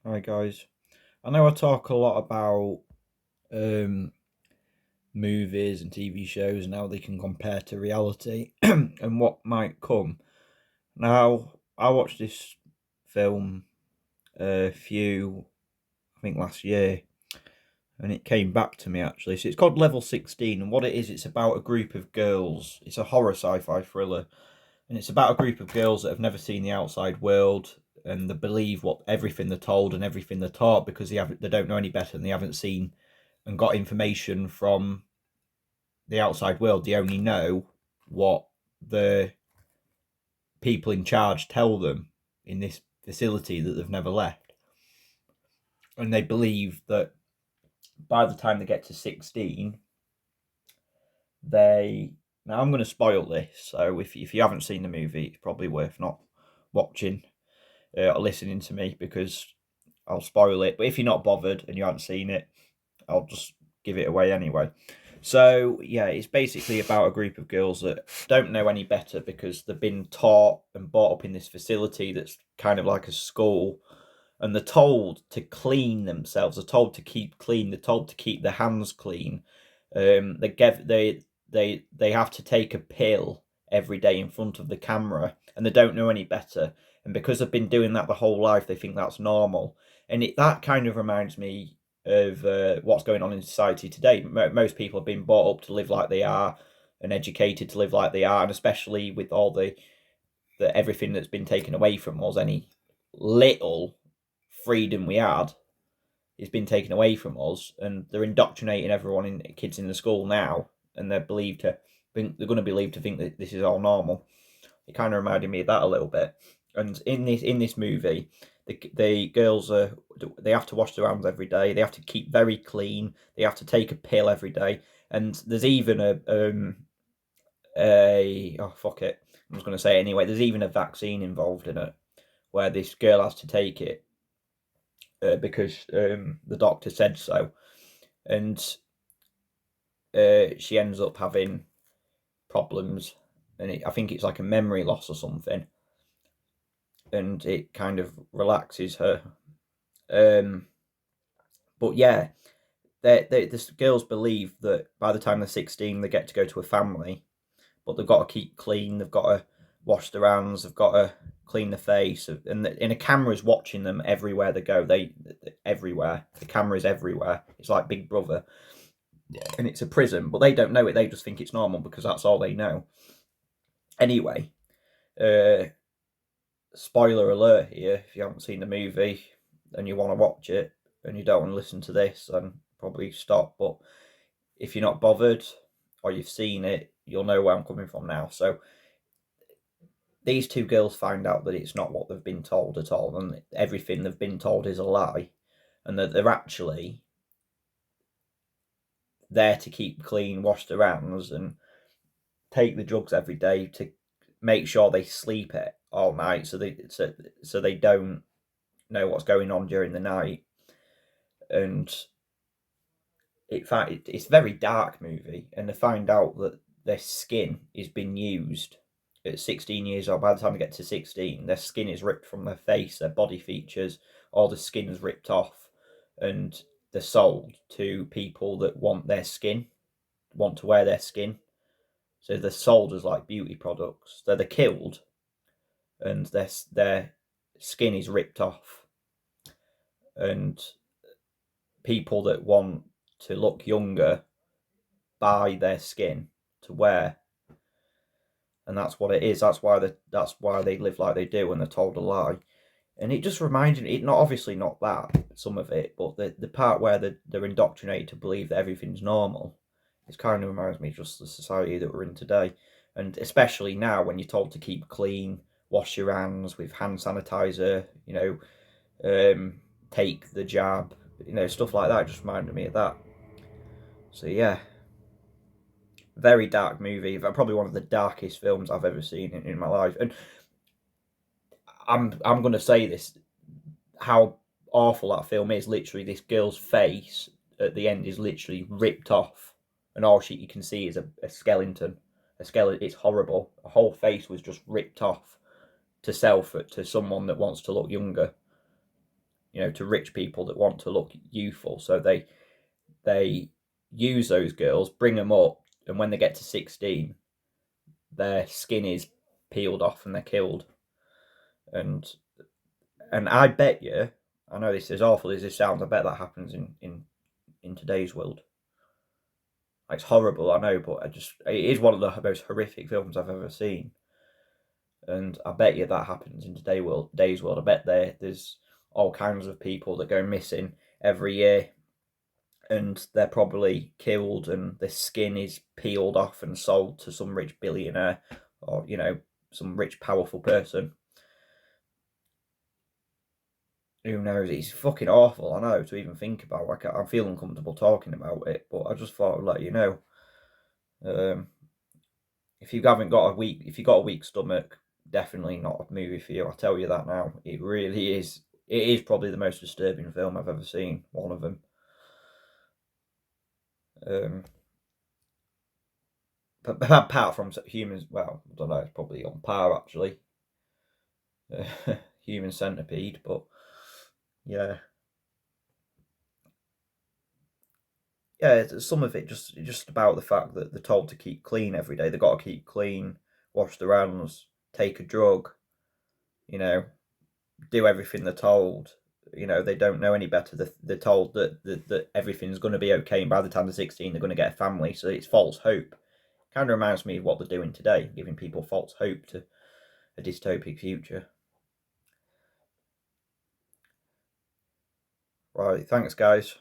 Hi guys. I know I talk a lot about um, movies and TV shows and how they can compare to reality and what might come. Now, I watched this film I think last year, and it came back to me actually. So it's called Level 16, and what it is, it's about a group of girls. It's a horror sci-fi thriller, and it's about a group of girls that have never seen the outside world, and they believe what everything they're told and everything they're taught because they don't know any better and they haven't seen and got information from the outside world. They only know what the people in charge tell them in this facility that they've never left, and they believe that by the time they get to 16, they now I'm going to spoil this, so if you haven't seen the movie, it's probably worth not watching or listening to me because I'll spoil it. But if you're not bothered and you haven't seen it, I'll just give it away anyway. So yeah, it's basically about a group of girls that don't know any better because they've been taught and brought up in this facility that's kind of like a school, and they're told to clean themselves. They're told to keep clean. They're told to keep their hands clean. They have to take a pill every day in front of the camera, and they don't know any better. And because they've been doing that the whole life, they think that's normal. And that kind of reminds me of what's going on in society today. Most people have been brought up to live like they are and educated to live like they are, and especially with all the everything that's been taken away from us, any little freedom we had has been taken away from us, and they're indoctrinating everyone in kids in the school now, and they're going to believe to think that this is all normal. It kind of reminded me of that a little bit. And in this movie, the girls they have to wash their hands every day. They have to keep very clean. They have to take a pill every day. And there's even a oh fuck it, I'm just going to say it anyway. There's even a vaccine involved in it where this girl has to take it because the doctor said so, and she ends up having problems, and I think it's like a memory loss or something, and it kind of relaxes her. Um, but yeah, the girls believe that by the time they're 16, they get to go to a family, but they've got to keep clean. They've got to wash their hands. They've got to clean the face, and a camera is watching them everywhere they go. Everywhere. The camera is everywhere. It's like Big Brother, and it's a prison, but they don't know it. They just think it's normal because that's all they know. Anyway, uh, spoiler alert here. If you haven't seen the movie and you want to watch it and you don't want to listen to this, then probably stop. But if you're not bothered or you've seen it, you'll know where I'm coming from now. So these two girls find out that it's not what they've been told at all, and everything they've been told is a lie, and that they're actually there to keep clean, wash their hands, and take the drugs every day to make sure they sleep it all night, so they don't know what's going on during the night. And it's a very dark movie, and they find out that their skin is being used at 16 years old. By the time they get to 16, their skin is ripped from their face, their body features, all the skin is ripped off, and they're sold to people that want their skin, want to wear their skin. So they're sold as like beauty products. So they're killed, and their skin is ripped off, and people that want to look younger buy their skin to wear, and that's what it is. That's why they live like they do, and they're told a lie. And it just reminded me, not obviously not that some of it, but the part where they're indoctrinated to believe that everything's normal. It kind of reminds me of just the society that we're in today, and especially now when you're told to keep clean, wash your hands with hand sanitizer, take the jab, stuff like that. Just reminded me of that. So yeah, very dark movie. Probably one of the darkest films I've ever seen in my life. And I'm gonna say this: how awful that film is. Literally, this girl's face at the end is literally ripped off, and all you can see is a skeleton. A skeleton. It's horrible. A whole face was just ripped off to sell for to someone that wants to look younger. to rich people that want to look youthful. So they use those girls, bring them up, and when they get to 16, their skin is peeled off and they're killed. And I bet you, I know this is awful as this sounds, I bet that happens in today's world. It's horrible, I know, but it is one of the most horrific films I've ever seen. And I bet you that happens in today's world. I bet there's all kinds of people that go missing every year, and they're probably killed, and their skin is peeled off and sold to some rich billionaire, or some rich powerful person. Who knows? It's fucking awful, I know, to even think about. I feel uncomfortable talking about it, but I just thought I'd let you know. If you haven't got if you got a weak stomach, definitely not a movie for you. I'll tell you that now. It really is. It is probably the most disturbing film I've ever seen. One of them. But apart from Humans, well, I don't know. It's probably on par actually. Human Centipede, but yeah. Yeah, some of it just about the fact that they're told to keep clean every day. They've got to keep clean, wash their hands, take a drug, do everything they're told. They don't know any better. They're told that everything's going to be okay, and by the time they're 16, they're going to get a family. So it's false hope. Kind of reminds me of what they're doing today, giving people false hope to a dystopic future. Right, thanks, guys.